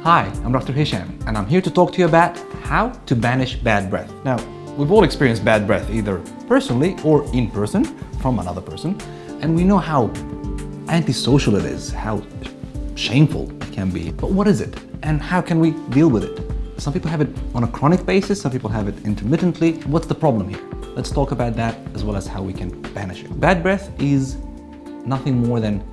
Hi, I'm Dr. Hisham, and I'm here to talk to you about how to banish bad breath. Now, we've all experienced bad breath, either personally or in person from another person, and we know how antisocial it is, how shameful it can be. But what is it, and how can we deal with it? Some people have it on a chronic basis, some people have it intermittently. What's the problem here? Let's talk about that as well as how we can banish it. Bad breath is nothing more than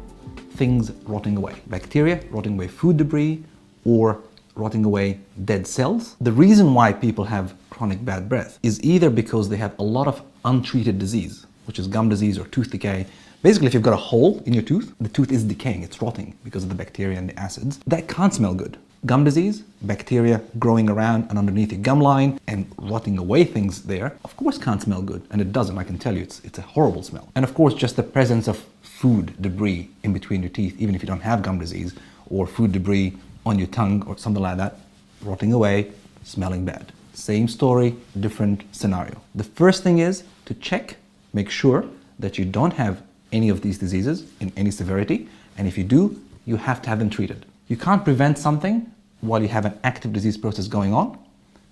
things rotting away. Bacteria rotting away food debris or rotting away dead cells. The reason why people have chronic bad breath is either because they have a lot of untreated disease, which is gum disease or tooth decay. Basically, if you've got a hole in your tooth, the tooth is decaying, it's rotting because of the bacteria and the acids. That can't smell good. Gum disease, bacteria growing around and underneath your gum line and rotting away things there, of course can't smell good. And it doesn't, I can tell you, it's a horrible smell. And of course, just the presence of food debris in between your teeth, even if you don't have gum disease, or food debris on your tongue or something like that, rotting away, smelling bad. Same story, different scenario. The first thing is to check, make sure that you don't have any of these diseases in any severity. And if you do, you have to have them treated. You can't prevent something while you have an active disease process going on.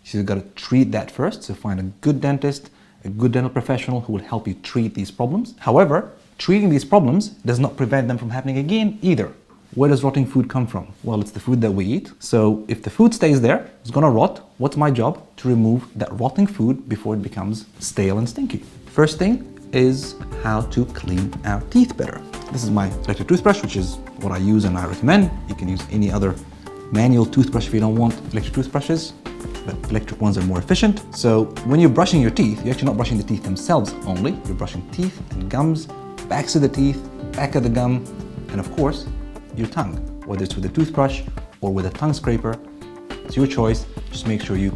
So you've got to treat that first. So find a good dentist, a good dental professional who will help you treat these problems. However, treating these problems does not prevent them from happening again either. Where does rotting food come from? Well, it's the food that we eat. So if the food stays there, it's gonna rot. What's my job? To remove that rotting food before it becomes stale and stinky. First thing is how to clean our teeth better. This is my electric toothbrush, which is what I use and I recommend. You can use any other manual toothbrush if you don't want electric toothbrushes, but electric ones are more efficient. So when you're brushing your teeth, you're actually not brushing the teeth themselves only. You're brushing teeth and gums, backs of the teeth, back of the gum, and of course, your tongue, whether it's with a toothbrush or with a tongue scraper. It's your choice. Just make sure you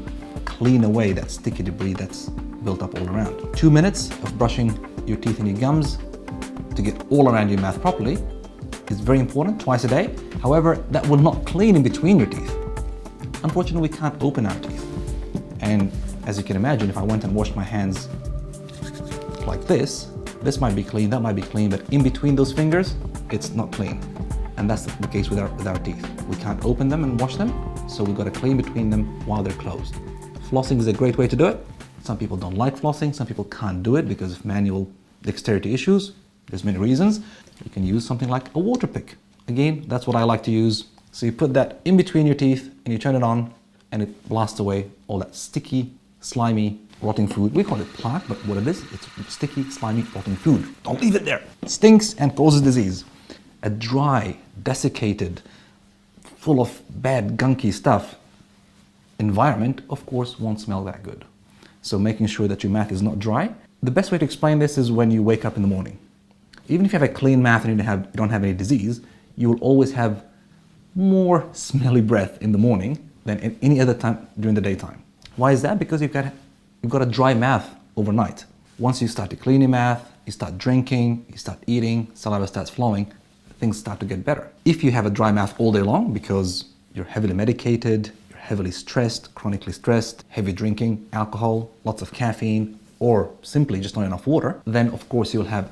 clean away that sticky debris that's built up all around. 2 minutes of brushing your teeth and your gums to get all around your mouth properly is very important, twice a day. However, that will not clean in between your teeth. Unfortunately, we can't open our teeth. And as you can imagine, if I went and washed my hands like this might be clean, that might be clean, but in between those fingers, it's not clean. And that's the case with our teeth. We can't open them and wash them, so we've got to clean between them while they're closed. Flossing is a great way to do it. Some people don't like flossing, some people can't do it because of manual dexterity issues. There's many reasons. You can use something like a water pick. Again, that's what I like to use. So you put that in between your teeth and you turn it on and it blasts away all that sticky, slimy, rotting food. We call it plaque, but what it is, it's sticky, slimy, rotting food. Don't leave it there. It stinks and causes disease. A dry, desiccated, full of bad, gunky stuff environment, of course, won't smell that good. So making sure that your mouth is not dry. The best way to explain this is when you wake up in the morning. Even if you have a clean mouth and you don't have any disease, you will always have more smelly breath in the morning than at any other time during the daytime. Why is that? Because you've got a dry mouth overnight. Once you start to clean your mouth, you start drinking, you start eating, saliva starts flowing, things start to get better. If you have a dry mouth all day long because you're heavily medicated, you're heavily stressed, chronically stressed, heavy drinking, alcohol, lots of caffeine, or simply just not enough water, then of course you'll have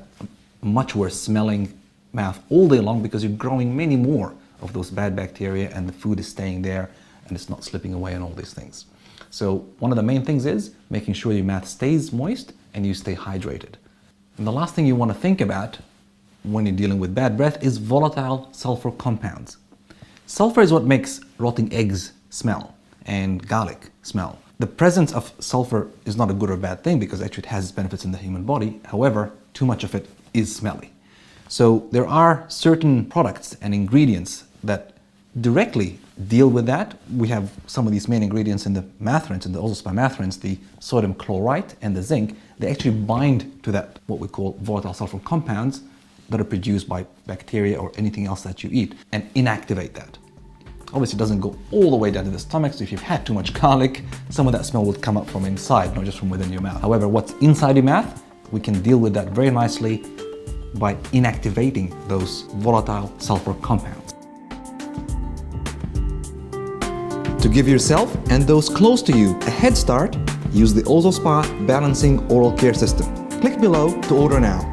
a much worse smelling mouth all day long because you're growing many more of those bad bacteria and the food is staying there and it's not slipping away and all these things. So one of the main things is making sure your mouth stays moist and you stay hydrated. And the last thing you want to think about when you're dealing with bad breath is volatile sulfur compounds. Sulfur is what makes rotting eggs smell and garlic smell. The presence of sulfur is not a good or bad thing because actually it has its benefits in the human body. However, too much of it is smelly. So there are certain products and ingredients that directly deal with that. We have some of these main ingredients in the mouth rinse, in the Ozospa mouth rinse, the sodium chloride and the zinc. They actually bind to that, what we call volatile sulfur compounds that are produced by bacteria or anything else that you eat and inactivate that. Obviously it doesn't go all the way down to the stomach, so if you've had too much garlic, some of that smell will come up from inside, not just from within your mouth. However, what's inside your mouth, we can deal with that very nicely by inactivating those volatile sulfur compounds. To give yourself and those close to you a head start, use the Ozospa Balancing Oral Care System. Click below to order now.